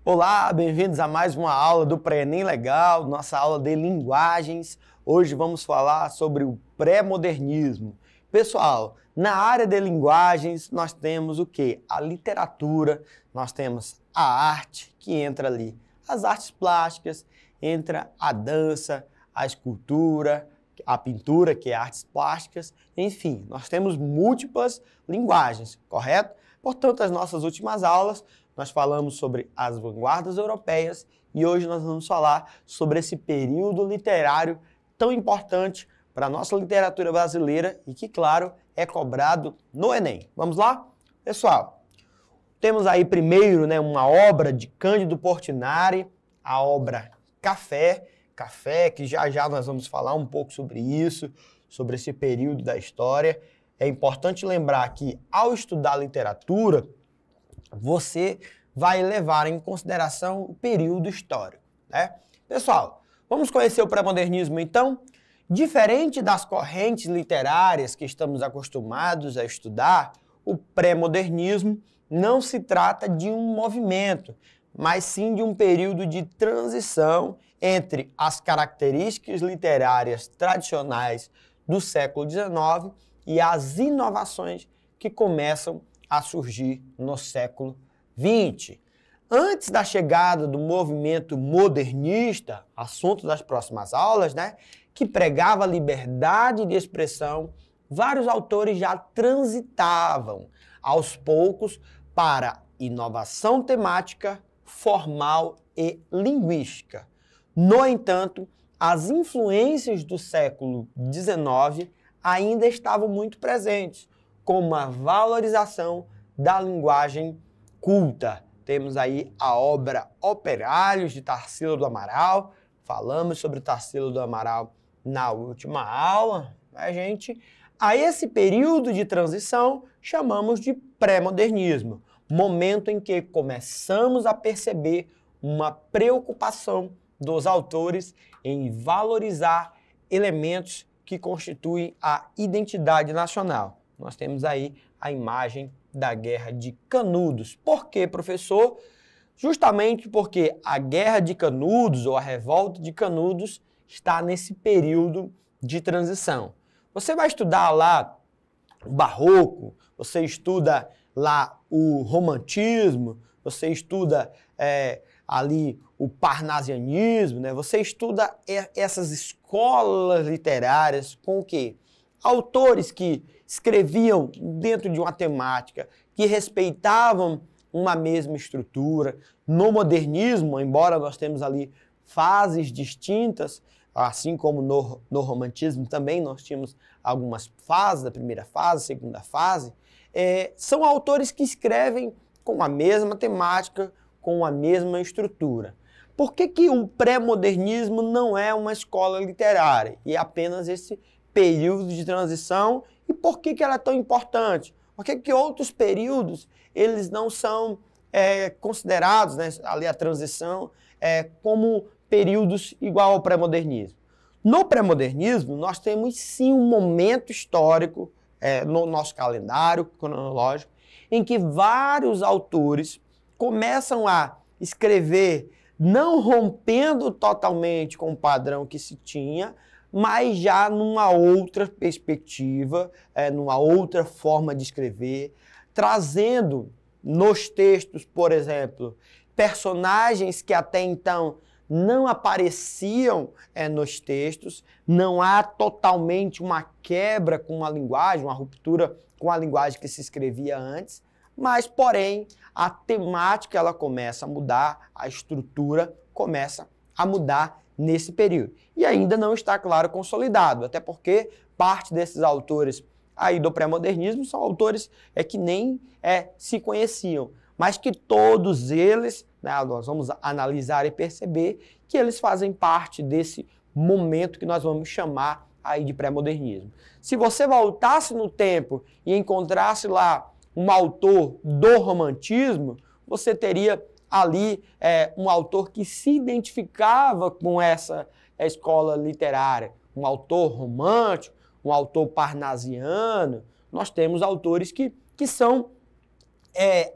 Olá, bem-vindos a mais uma aula do Pré-ENEM Legal, nossa aula de linguagens. Hoje vamos falar sobre o pré-modernismo. Pessoal, na área de linguagens nós temos o quê? A literatura, nós temos a arte, que entra ali, as artes plásticas, entra a dança, a escultura, a pintura, que é artes plásticas, enfim, nós temos múltiplas linguagens, correto? Portanto, as nossas últimas aulas nós falamos sobre as vanguardas europeias e hoje nós vamos falar sobre esse período literário tão importante para a nossa literatura brasileira e que, claro, é cobrado no Enem. Vamos lá? Pessoal, temos aí primeiro uma obra de Cândido Portinari, a obra Café, que já nós vamos falar um pouco sobre isso, sobre esse período da história. É importante lembrar que, ao estudar literatura, você vai levar em consideração o período histórico, né? Pessoal, vamos conhecer o pré-modernismo então? Diferente das correntes literárias que estamos acostumados a estudar, o pré-modernismo não se trata de um movimento, mas sim de um período de transição entre as características literárias tradicionais do século XIX e as inovações que começam a surgir no século XX. Antes da chegada do movimento modernista, assunto das próximas aulas, que pregava a liberdade de expressão, vários autores já transitavam aos poucos para inovação temática, formal e linguística. No entanto, as influências do século XIX ainda estavam muito presentes, como a valorização da linguagem culta. Temos aí a obra Operários, de Tarsila do Amaral. Falamos sobre Tarsila do Amaral na última aula, gente? A esse período de transição chamamos de pré-modernismo, momento em que começamos a perceber uma preocupação dos autores em valorizar elementos que constituem a identidade nacional. Nós temos aí a imagem da Guerra de Canudos. Por quê, professor? Justamente porque a Guerra de Canudos, ou a Revolta de Canudos, está nesse período de transição. Você vai estudar lá o Barroco, você estuda lá o Romantismo, você estuda ali o Parnasianismo, você estuda essas escolas literárias com o quê? Autores que escreviam dentro de uma temática, que respeitavam uma mesma estrutura. No modernismo, embora nós temos ali fases distintas, assim como no romantismo também nós tínhamos algumas fases, da primeira fase, segunda fase, são autores que escrevem com a mesma temática, com a mesma estrutura. Por que o pré-modernismo não é uma escola literária e é apenas esse período de transição? E por que ela é tão importante? Por que outros períodos eles não são considerados, ali a transição, como períodos igual ao pré-modernismo? No pré-modernismo, nós temos sim um momento histórico no nosso calendário cronológico em que vários autores começam a escrever não rompendo totalmente com o padrão que se tinha, mas já numa outra perspectiva, numa outra forma de escrever, trazendo nos textos, por exemplo, personagens que até então não apareciam nos textos, não há totalmente uma quebra com a linguagem, uma ruptura com a linguagem que se escrevia antes, mas, porém, a temática ela começa a mudar, a estrutura começa a mudar nesse período. E ainda não está, claro, consolidado, até porque parte desses autores aí do pré-modernismo são autores que nem se conheciam, mas que todos eles, nós vamos analisar e perceber que eles fazem parte desse momento que nós vamos chamar aí de pré-modernismo. Se você voltasse no tempo e encontrasse lá um autor do romantismo, você teria ali um autor que se identificava com essa escola literária, um autor romântico, um autor parnasiano. Nós temos autores que são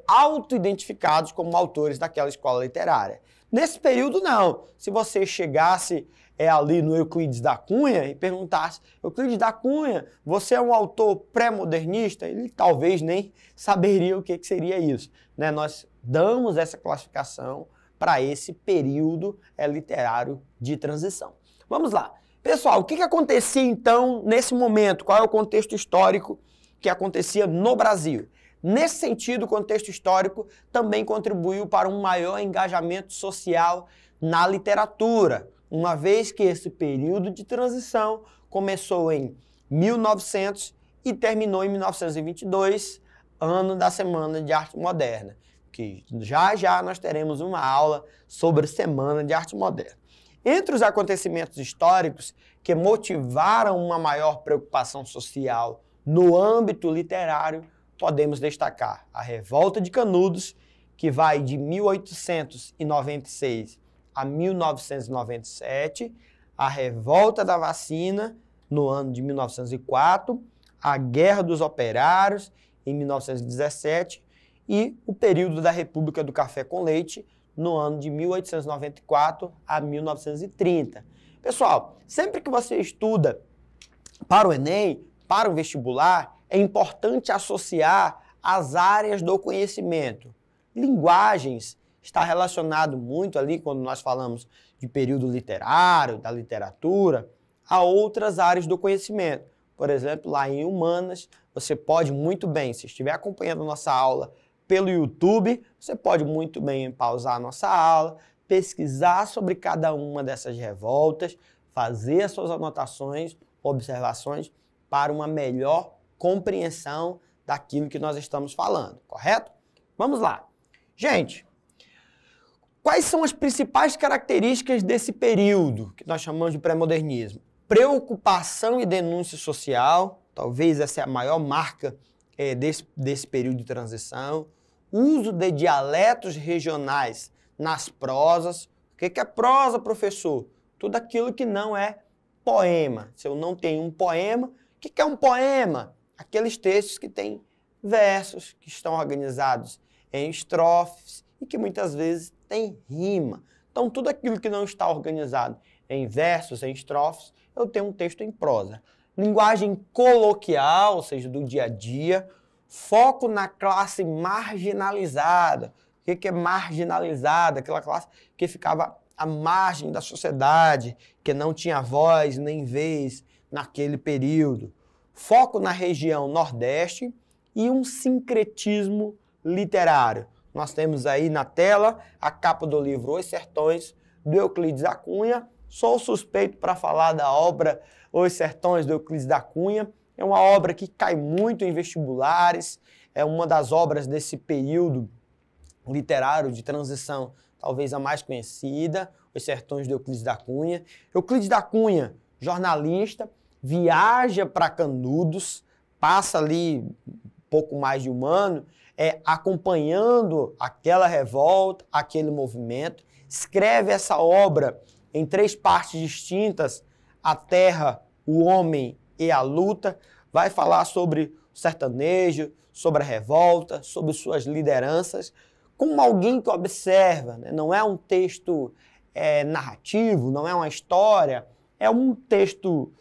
auto-identificados como autores daquela escola literária. Nesse período, não. Se você chegasse ali no Euclides da Cunha e perguntasse, Euclides da Cunha, você é um autor pré-modernista? Ele talvez nem saberia o que seria isso. Né? Nós damos essa classificação para esse período literário de transição. Vamos lá. Pessoal, o que acontecia então nesse momento? Qual é o contexto histórico que acontecia no Brasil? Nesse sentido, o contexto histórico também contribuiu para um maior engajamento social na literatura, uma vez que esse período de transição começou em 1900 e terminou em 1922, ano da Semana de Arte Moderna, que já nós teremos uma aula sobre Semana de Arte Moderna. Entre os acontecimentos históricos que motivaram uma maior preocupação social no âmbito literário, podemos destacar a Revolta de Canudos, que vai de 1896 a 1997, a Revolta da Vacina, no ano de 1904, a Guerra dos Operários, em 1917, e o período da República do Café com Leite, no ano de 1894 a 1930. Pessoal, sempre que você estuda para o Enem, para o vestibular, é importante associar as áreas do conhecimento. Linguagens está relacionado muito ali, quando nós falamos de período literário, da literatura, a outras áreas do conhecimento. Por exemplo, lá em Humanas, você pode muito bem, se estiver acompanhando a nossa aula pelo YouTube, você pode muito bem pausar a nossa aula, pesquisar sobre cada uma dessas revoltas, fazer as suas anotações, observações, para uma melhor compreensão daquilo que nós estamos falando, correto? Vamos lá. Gente, quais são as principais características desse período que nós chamamos de pré-modernismo? Preocupação e denúncia social, talvez essa é a maior marca desse período de transição. Uso de dialetos regionais nas prosas. O que é prosa, professor? Tudo aquilo que não é poema. Se eu não tenho um poema, o que é um poema? Aqueles textos que têm versos, que estão organizados em estrofes e que muitas vezes têm rima. Então, tudo aquilo que não está organizado em versos, em estrofes, eu tenho um texto em prosa. Linguagem coloquial, ou seja, do dia a dia. Foco na classe marginalizada. O que é marginalizada? Aquela classe que ficava à margem da sociedade, que não tinha voz nem vez naquele período. Foco na região Nordeste e um sincretismo literário. Nós temos aí na tela a capa do livro Os Sertões, do Euclides da Cunha. Sou suspeito para falar da obra Os Sertões, do Euclides da Cunha. É uma obra que cai muito em vestibulares, é uma das obras desse período literário de transição, talvez a mais conhecida, Os Sertões, do Euclides da Cunha. Euclides da Cunha, jornalista, viaja para Canudos, passa ali um pouco mais de um ano, acompanhando aquela revolta, aquele movimento, escreve essa obra em 3 partes distintas, A Terra, o Homem e a Luta, vai falar sobre o sertanejo, sobre a revolta, sobre suas lideranças, como alguém que observa, né? Não é um texto narrativo, não é uma história, é um texto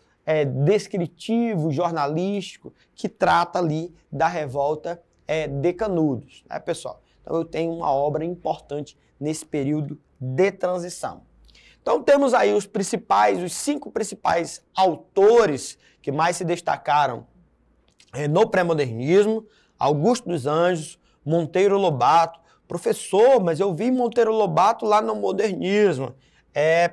descritivo, jornalístico, que trata ali da revolta de Canudos, né, pessoal? Então eu tenho uma obra importante nesse período de transição. Então temos aí os 5 principais autores que mais se destacaram no pré-modernismo: Augusto dos Anjos, Monteiro Lobato. Professor, mas eu vi Monteiro Lobato lá no modernismo.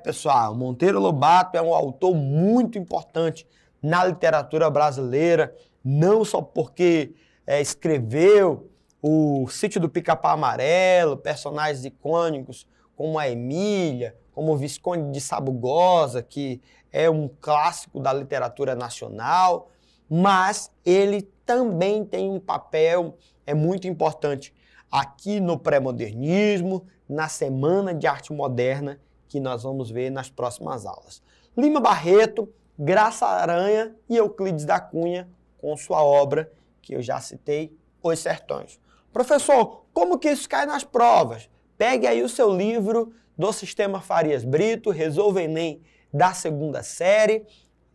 Pessoal, Monteiro Lobato é um autor muito importante na literatura brasileira, não só porque escreveu o Sítio do Pica-Pau Amarelo, personagens icônicos como a Emília, como o Visconde de Sabugosa, que é um clássico da literatura nacional, mas ele também tem um papel muito importante aqui no pré-modernismo, na Semana de Arte Moderna, que nós vamos ver nas próximas aulas. Lima Barreto, Graça Aranha e Euclides da Cunha, com sua obra, que eu já citei, Os Sertões. Professor, como que isso cai nas provas? Pegue aí o seu livro do Sistema Farias Brito, Resolva Enem da segunda série,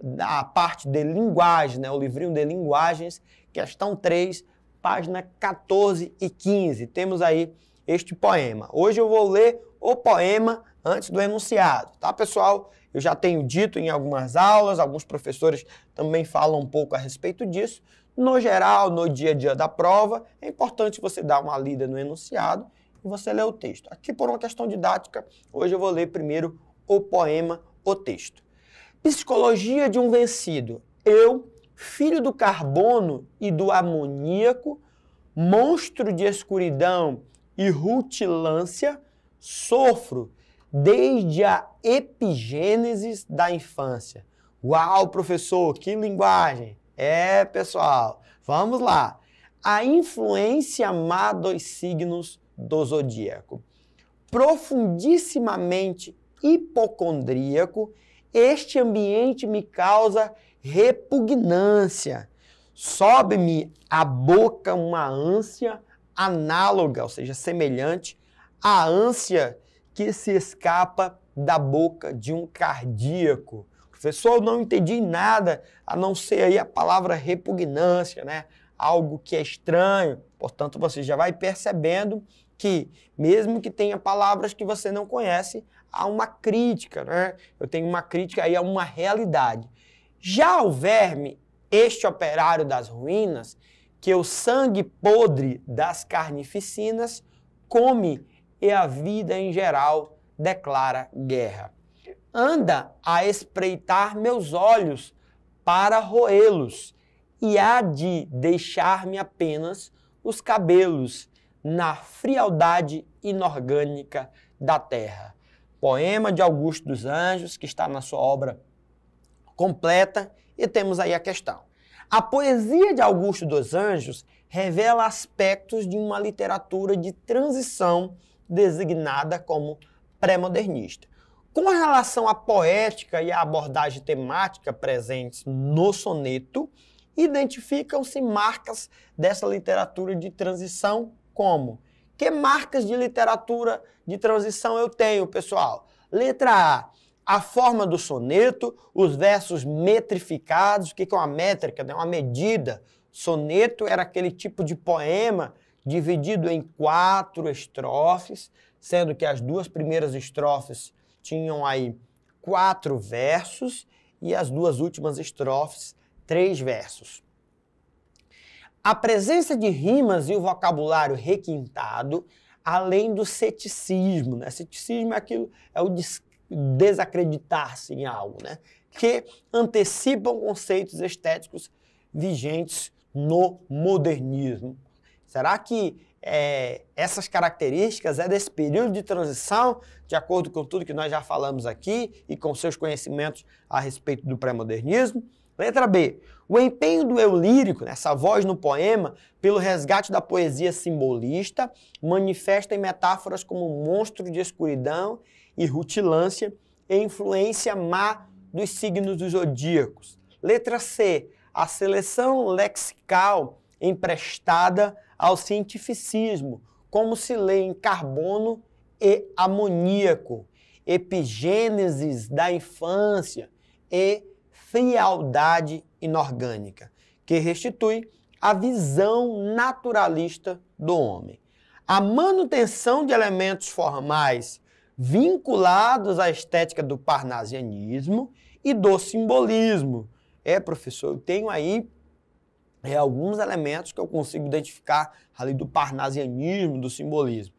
da parte de linguagem, né? O livrinho de linguagens, questão 3, página 14 e 15. Temos aí este poema. Hoje eu vou ler o poema antes do enunciado, tá, pessoal? Eu já tenho dito em algumas aulas, alguns professores também falam um pouco a respeito disso. No geral, no dia a dia da prova, é importante você dar uma lida no enunciado e você ler o texto. Aqui, por uma questão didática, hoje eu vou ler primeiro o poema, o texto. Psicologia de um vencido. Eu, filho do carbono e do amoníaco, monstro de escuridão e rutilância, sofro desde a epigênese da infância. Uau, professor, que linguagem! É, pessoal, vamos lá. A influência má dos signos do zodíaco. Profundissimamente hipocondríaco, este ambiente me causa repugnância. Sobe-me à boca uma ânsia análoga, ou seja, semelhante à ânsia que se escapa da boca de um cardíaco. Professor, eu não entendi nada, a não ser aí a palavra repugnância, né? Algo que é estranho. Portanto, você já vai percebendo que, mesmo que tenha palavras que você não conhece, há uma crítica, né? Eu tenho uma crítica aí a uma realidade. Já o verme, este operário das ruínas, que o sangue podre das carnificinas come e a vida em geral declara guerra. Anda a espreitar meus olhos para roê-los e há de deixar-me apenas os cabelos na frialdade inorgânica da terra. Poema de Augusto dos Anjos, que está na sua obra completa, e temos aí a questão. A poesia de Augusto dos Anjos revela aspectos de uma literatura de transição designada como pré-modernista. Com relação à poética e à abordagem temática presentes no soneto, identificam-se marcas dessa literatura de transição como? Que marcas de literatura de transição eu tenho, pessoal? Letra A forma do soneto, os versos metrificados. O que é uma métrica? É uma medida. Soneto era aquele tipo de poema dividido em 4 estrofes, sendo que as 2 primeiras estrofes tinham aí 4 versos e as 2 últimas estrofes 3 versos. A presença de rimas e o vocabulário requintado, além do ceticismo, né? Ceticismo é o desacreditar-se em algo, né? Que antecipam conceitos estéticos vigentes no modernismo. Será que essas características é desse período de transição, de acordo com tudo que nós já falamos aqui e com seus conhecimentos a respeito do pré-modernismo? Letra B. O empenho do eu lírico, essa voz no poema, pelo resgate da poesia simbolista, manifesta em metáforas como monstro de escuridão e rutilância e influência má dos signos dos zodíacos. Letra C. A seleção lexical emprestada ao cientificismo, como se lê em carbono e amoníaco, epigênesis da infância e frialdade inorgânica, que restitui a visão naturalista do homem. A manutenção de elementos formais vinculados à estética do parnasianismo e do simbolismo. Professor, eu tenho aí alguns elementos que eu consigo identificar ali do parnasianismo, do simbolismo.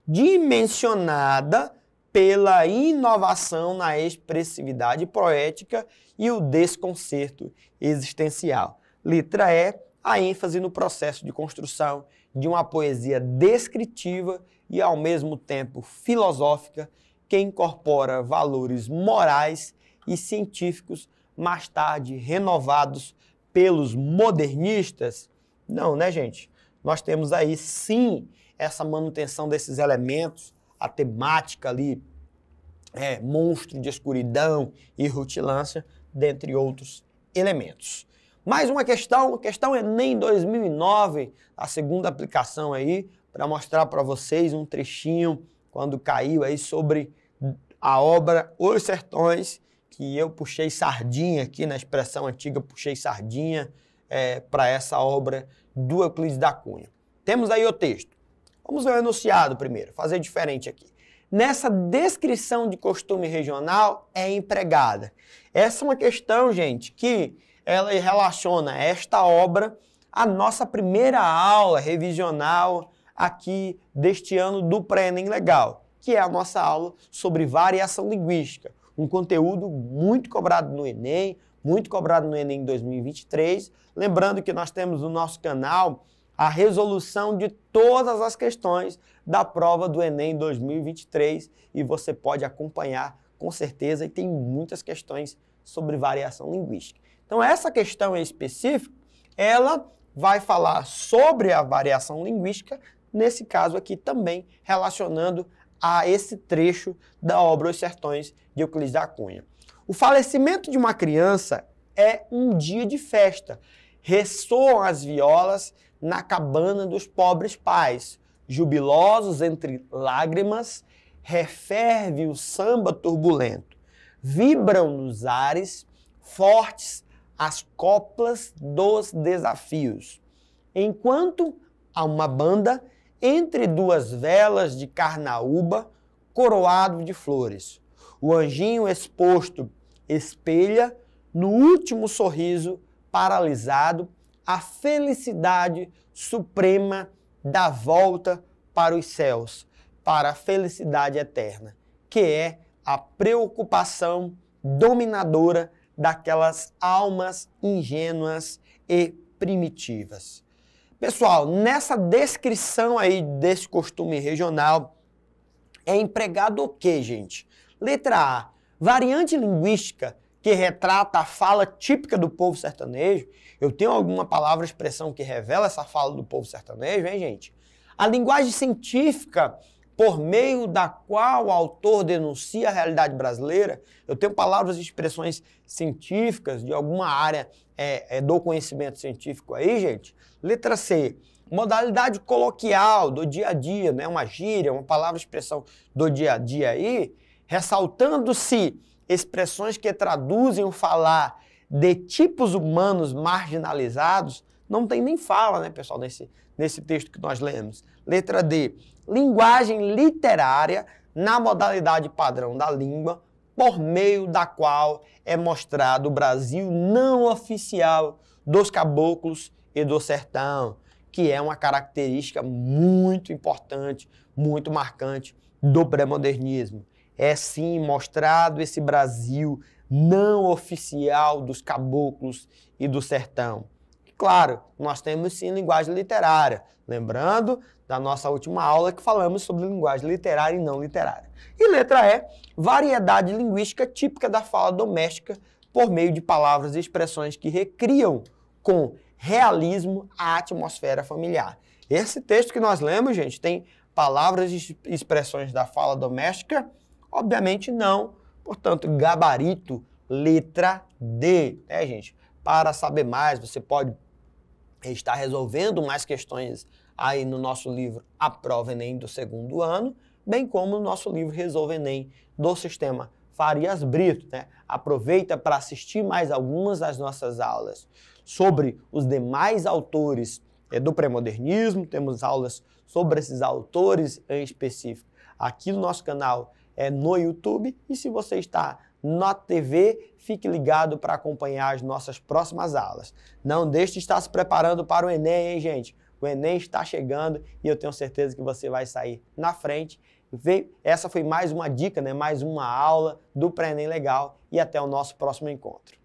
Dimensionada pela inovação na expressividade poética e o desconcerto existencial. Letra E, a ênfase no processo de construção de uma poesia descritiva e, ao mesmo tempo, filosófica, que incorpora valores morais e científicos, mais tarde renovados pelos modernistas. Não, né, gente? Nós temos aí, sim, essa manutenção desses elementos, a temática ali, monstro de escuridão e rutilância, dentre outros elementos. Mais uma questão Enem 2009, a segunda aplicação aí, para mostrar para vocês um trechinho quando caiu aí sobre a obra Os Sertões, que eu puxei sardinha aqui, na expressão antiga, puxei sardinha para essa obra do Euclides da Cunha. Temos aí o texto. Vamos ver o enunciado primeiro, fazer diferente aqui. Nessa descrição de costume regional é empregada. Essa é uma questão, gente, que ela relaciona esta obra à nossa primeira aula revisional aqui deste ano do Pré-ENEM Legal, que é a nossa aula sobre variação linguística, um conteúdo muito cobrado no Enem, muito cobrado no Enem 2023. Lembrando que nós temos no nosso canal a resolução de todas as questões da prova do Enem 2023 e você pode acompanhar com certeza, e tem muitas questões sobre variação linguística. Então essa questão em específico, ela vai falar sobre a variação linguística, nesse caso aqui também relacionando a esse trecho da obra Os Sertões de Euclides da Cunha. O falecimento de uma criança é um dia de festa. Ressoam as violas na cabana dos pobres pais. Jubilosos entre lágrimas, referve o samba turbulento. Vibram nos ares fortes as coplas dos desafios. Enquanto há uma banda entre duas velas de carnaúba, coroado de flores. O anjinho exposto espelha, no último sorriso paralisado, a felicidade suprema da volta para os céus, para a felicidade eterna, que é a preocupação dominadora daquelas almas ingênuas e primitivas. Pessoal, nessa descrição aí desse costume regional, é empregado o quê, gente? Letra A, variante linguística que retrata a fala típica do povo sertanejo. Eu tenho alguma palavra, expressão que revela essa fala do povo sertanejo, hein, gente? A linguagem científica por meio da qual o autor denuncia a realidade brasileira. Eu tenho palavras e expressões científicas de alguma área do conhecimento científico aí, gente. Letra C, modalidade coloquial do dia a dia, né? Uma gíria, uma palavra, expressão do dia a dia aí, ressaltando-se expressões que traduzem o falar de tipos humanos marginalizados. Não tem nem fala, né, pessoal, nesse texto que nós lemos. Letra D, linguagem literária na modalidade padrão da língua, por meio da qual é mostrado o Brasil não oficial dos caboclos e do sertão, que é uma característica muito importante, muito marcante do pré-modernismo. É sim mostrado esse Brasil não oficial dos caboclos e do sertão. Claro, nós temos sim linguagem literária, lembrando da nossa última aula que falamos sobre linguagem literária e não literária. E letra E, variedade linguística típica da fala doméstica por meio de palavras e expressões que recriam com realismo a atmosfera familiar. Esse texto que nós lemos, gente, tem palavras e expressões da fala doméstica? Obviamente não, portanto, gabarito, letra D, né, gente? Para saber mais, você pode estar resolvendo mais questões aí no nosso livro A Prova Enem do segundo ano, bem como no nosso livro Resolve Enem do Sistema Farias Brito, né? Aproveita para assistir mais algumas das nossas aulas sobre os demais autores do pré-modernismo, temos aulas sobre esses autores em específico aqui no nosso canal no YouTube, e se você está na TV, fique ligado para acompanhar as nossas próximas aulas. Não deixe de estar se preparando para o Enem, hein, gente? O Enem está chegando e eu tenho certeza que você vai sair na frente. Essa foi mais uma dica, né? Mais uma aula do Pré-ENEM Legal, e até o nosso próximo encontro.